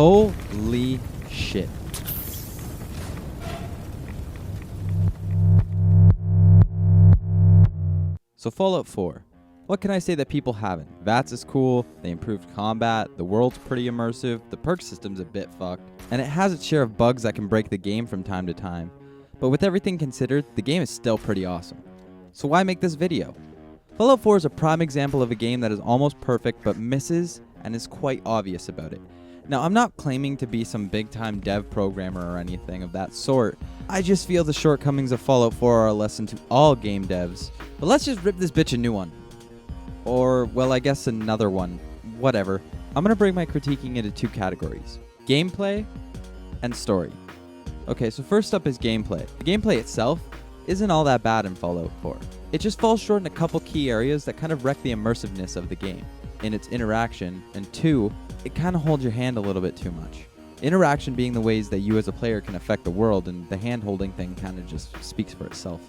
Holy shit. So Fallout 4. What can I say that people haven't? VATS is cool, they improved combat, the world's pretty immersive, the perk system's a bit fucked, and it has its share of bugs that can break the game from time to time. But with everything considered, the game is still pretty awesome. So why make this video? Fallout 4 is a prime example of a game that is almost perfect but misses and is quite obvious about it. Now, I'm not claiming to be some big-time dev programmer or anything of that sort. I just feel the shortcomings of Fallout 4 are a lesson to all game devs. But let's just rip this bitch a new one. Or, well, I guess another one. Whatever. I'm gonna break my critiquing into two categories. Gameplay and story. Okay, so first up is gameplay. The gameplay itself isn't all that bad in Fallout 4. It just falls short in a couple key areas that kind of wreck the immersiveness of the game in its interaction, and two, it kind of holds your hand a little bit too much. Interaction being the ways that you as a player can affect the world, and the hand-holding thing kind of just speaks for itself.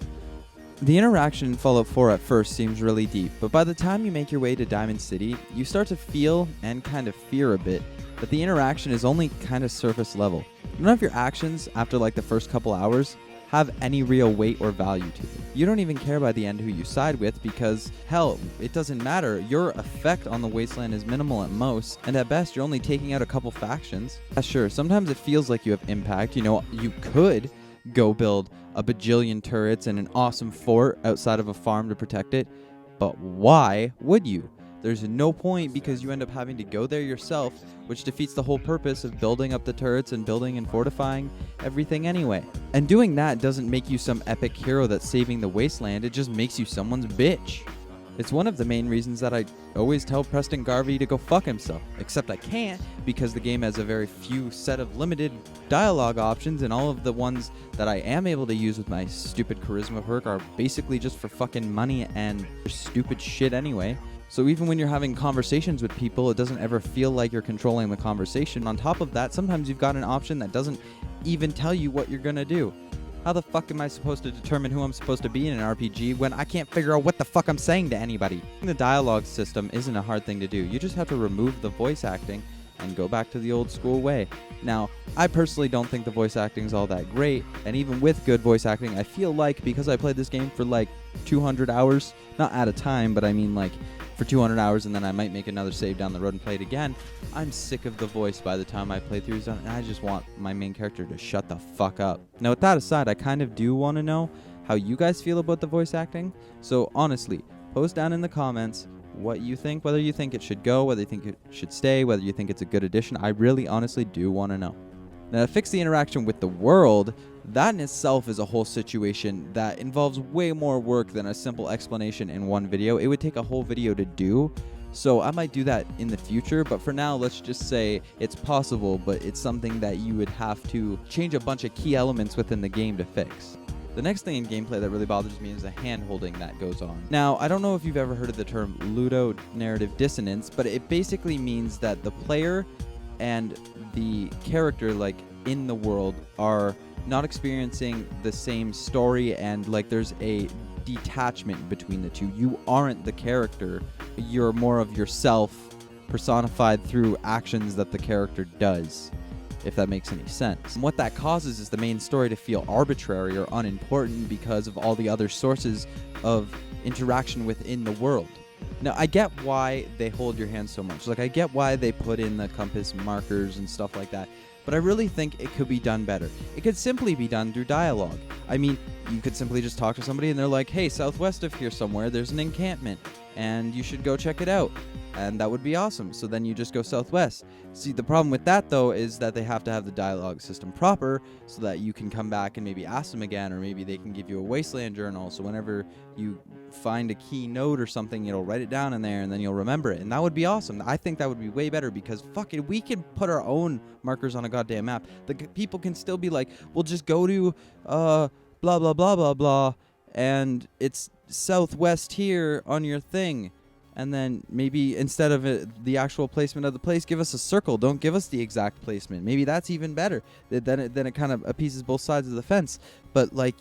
The interaction in Fallout 4 at first seems really deep, but by the time you make your way to Diamond City, you start to feel and kind of fear a bit that the interaction is only kind of surface level. None of your actions after like the first couple hours have any real weight or value to them. You don't even care by the end who you side with because, hell, it doesn't matter. Your effect on the wasteland is minimal at most, and at best you're only taking out a couple factions. Sure, sometimes it feels like you have impact. You know, you could go build a bajillion turrets and an awesome fort outside of a farm to protect it, but why would you? There's no point because you end up having to go there yourself, which defeats the whole purpose of building up the turrets and building and fortifying everything anyway. And doing that doesn't make you some epic hero that's saving the wasteland, it just makes you someone's bitch. It's one of the main reasons that I always tell Preston Garvey to go fuck himself, except I can't because the game has a very few set of limited dialogue options, and all of the ones that I am able to use with my stupid charisma perk are basically just for fucking money and stupid shit anyway. So even when you're having conversations with people, it doesn't ever feel like you're controlling the conversation. On top of that, sometimes you've got an option that doesn't even tell you what you're gonna do. How the fuck am I supposed to determine who I'm supposed to be in an RPG when I can't figure out what the fuck I'm saying to anybody? The dialogue system isn't a hard thing to do. You just have to remove the voice acting and go back to the old school way. Now, I personally don't think the voice acting is all that great, and even with good voice acting, I feel like because I played this game for like 200 hours, not at a time, but I mean like for 200 hours, and then I might make another save down the road and play it again, I'm sick of the voice by the time I play through it, and I just want my main character to shut the fuck up. Now, with that aside, I kind of do want to know how you guys feel about the voice acting, so honestly, post down in the comments what you think, whether you think it should go, whether you think it should stay, whether you think it's a good addition. I really honestly do want to know. Now, to fix the interaction with the world, that in itself is a whole situation that involves way more work than a simple explanation in one video. It would take a whole video to do, so I might do that in the future, but for now, let's just say it's possible, but it's something that you would have to change a bunch of key elements within the game to fix. The next thing in gameplay that really bothers me is the hand-holding that goes on. Now, I don't know if you've ever heard of the term ludonarrative dissonance, but it basically means that the player and the character, like, in the world are not experiencing the same story, and, like, there's a detachment between the two. You aren't the character. You're more of yourself personified through actions that the character does, if that makes any sense. And what that causes is the main story to feel arbitrary or unimportant because of all the other sources of interaction within the world. Now, I get why they hold your hand so much. Like, I get why they put in the compass markers and stuff like that, but I really think it could be done better. It could simply be done through dialogue. I mean, you could simply just talk to somebody and they're like, hey, southwest of here somewhere, there's an encampment, and you should go check it out. And that would be awesome. So then you just go southwest. See, the problem with that, though, is that they have to have the dialogue system proper so that you can come back and maybe ask them again, or maybe they can give you a wasteland journal. So whenever you find a key note or something, you'll write it down in there and then you'll remember it. And that would be awesome. I think that would be way better because, fuck it, we can put our own markers on a goddamn map. The people can still be like, we'll just go to blah, blah, blah, blah, blah, and it's southwest here on your thing. And then maybe instead of the actual placement of the place, give us a circle. Don't give us the exact placement. Maybe that's even better. Then it kind of appeases both sides of the fence. But like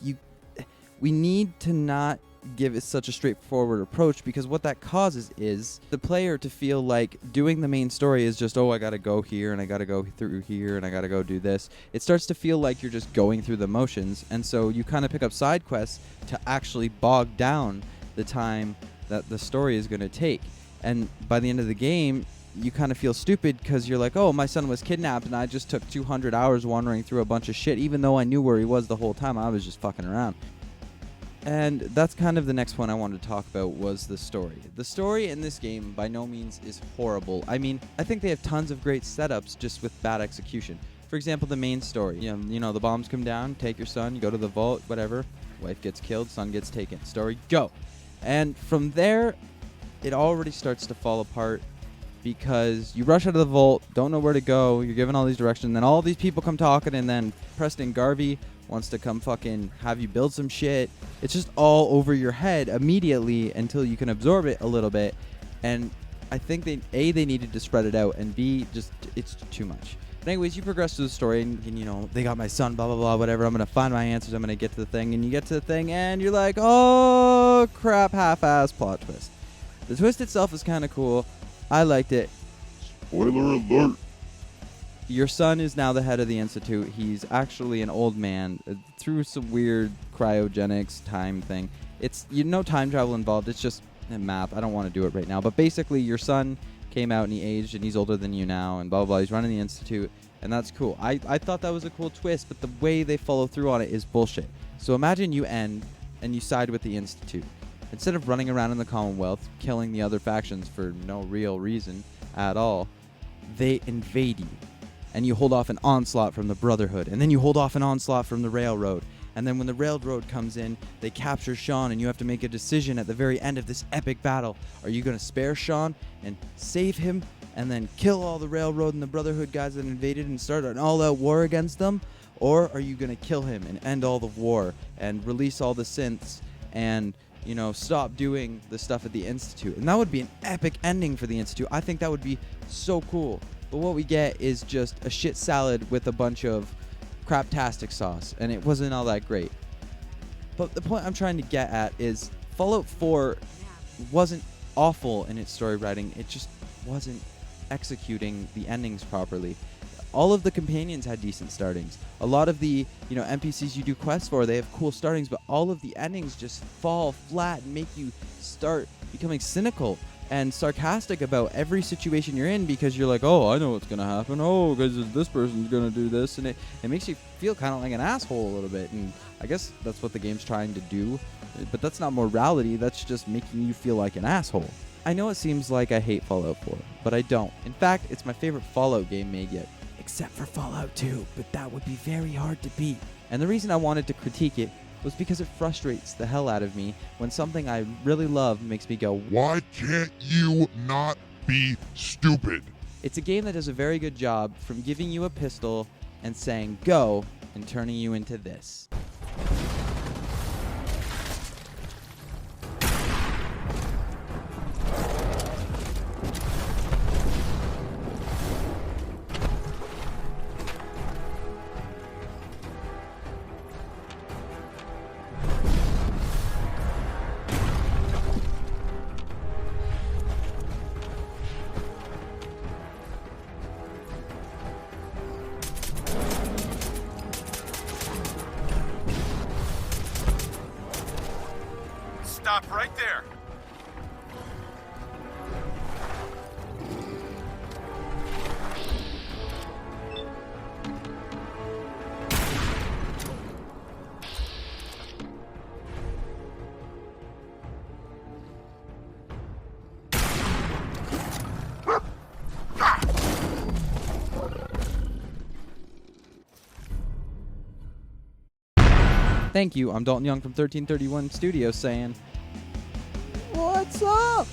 we need to not give it such a straightforward approach, because what that causes is the player to feel like doing the main story is just, oh, I gotta go here and I gotta go through here and I gotta go do this. It starts to feel like you're just going through the motions, and so you kind of pick up side quests to actually bog down the time that the story is going to take. And by the end of the game, you kind of feel stupid because you're like, oh, my son was kidnapped and I just took 200 hours wandering through a bunch of shit, even though I knew where he was the whole time. I was just fucking around. And that's kind of the next one I wanted to talk about, was the story. The story in this game by no means is horrible. I mean, I think they have tons of great setups just with bad execution. For example, the main story. You know, the bombs come down, take your son, you go to the vault, whatever. Wife gets killed, son gets taken. Story, go. And from there, it already starts to fall apart, because you rush out of the vault, don't know where to go, you're given all these directions, then all these people come talking, and then Preston Garvey wants to come fucking have you build some shit. It's just all over your head immediately until you can absorb it a little bit. And I think they needed to spread it out, and B, just it's too much. But anyways, you progress through the story, and you know, they got my son, blah, blah, blah, whatever. I'm going to find my answers. I'm going to get to the thing. And you get to the thing, and you're like, oh, crap, half-ass plot twist. The twist itself is kind of cool. I liked it. Spoiler alert. Your son is now the head of the Institute. He's actually an old man through some weird cryogenics time thing. It's, no time travel involved. It's just math. I don't want to do it right now. But basically, your son came out and he aged and he's older than you now and blah, blah, blah. He's running the Institute, and that's cool. I thought that was a cool twist, but the way they follow through on it is bullshit. So imagine you end and you side with the Institute. Instead of running around in the Commonwealth, killing the other factions for no real reason at all, they invade you. And you hold off an onslaught from the Brotherhood. And then you hold off an onslaught from the Railroad. And then when the Railroad comes in, they capture Sean, and you have to make a decision at the very end of this epic battle. Are you going to spare Sean and save him and then kill all the Railroad and the Brotherhood guys that invaded and start an all-out war against them? Or are you going to kill him and end all the war and release all the synths and, you know, stop doing the stuff at the Institute? And that would be an epic ending for the Institute. I think that would be so cool. But what we get is just a shit salad with a bunch of craptastic sauce, and it wasn't all that great. But the point I'm trying to get at is Fallout 4 wasn't awful in its story writing. It just wasn't executing the endings properly. All of the companions had decent startings. A lot of the, NPCs you do quests for, they have cool startings, but all of the endings just fall flat and make you start becoming cynical and sarcastic about every situation you're in, because you're like, oh, I know what's going to happen. Oh, because this person's going to do this. And it makes you feel kind of like an asshole a little bit. And I guess that's what the game's trying to do. But that's not morality. That's just making you feel like an asshole. I know it seems like I hate Fallout 4, but I don't. In fact, it's my favorite Fallout game made yet. Except for Fallout 2, but that would be very hard to beat. And the reason I wanted to critique it was because it frustrates the hell out of me when something I really love makes me go, why can't you not be stupid? It's a game that does a very good job from giving you a pistol and saying go and turning you into this. Stop right there. Thank you. I'm Dalton Young from 1331 Studios saying, what's up?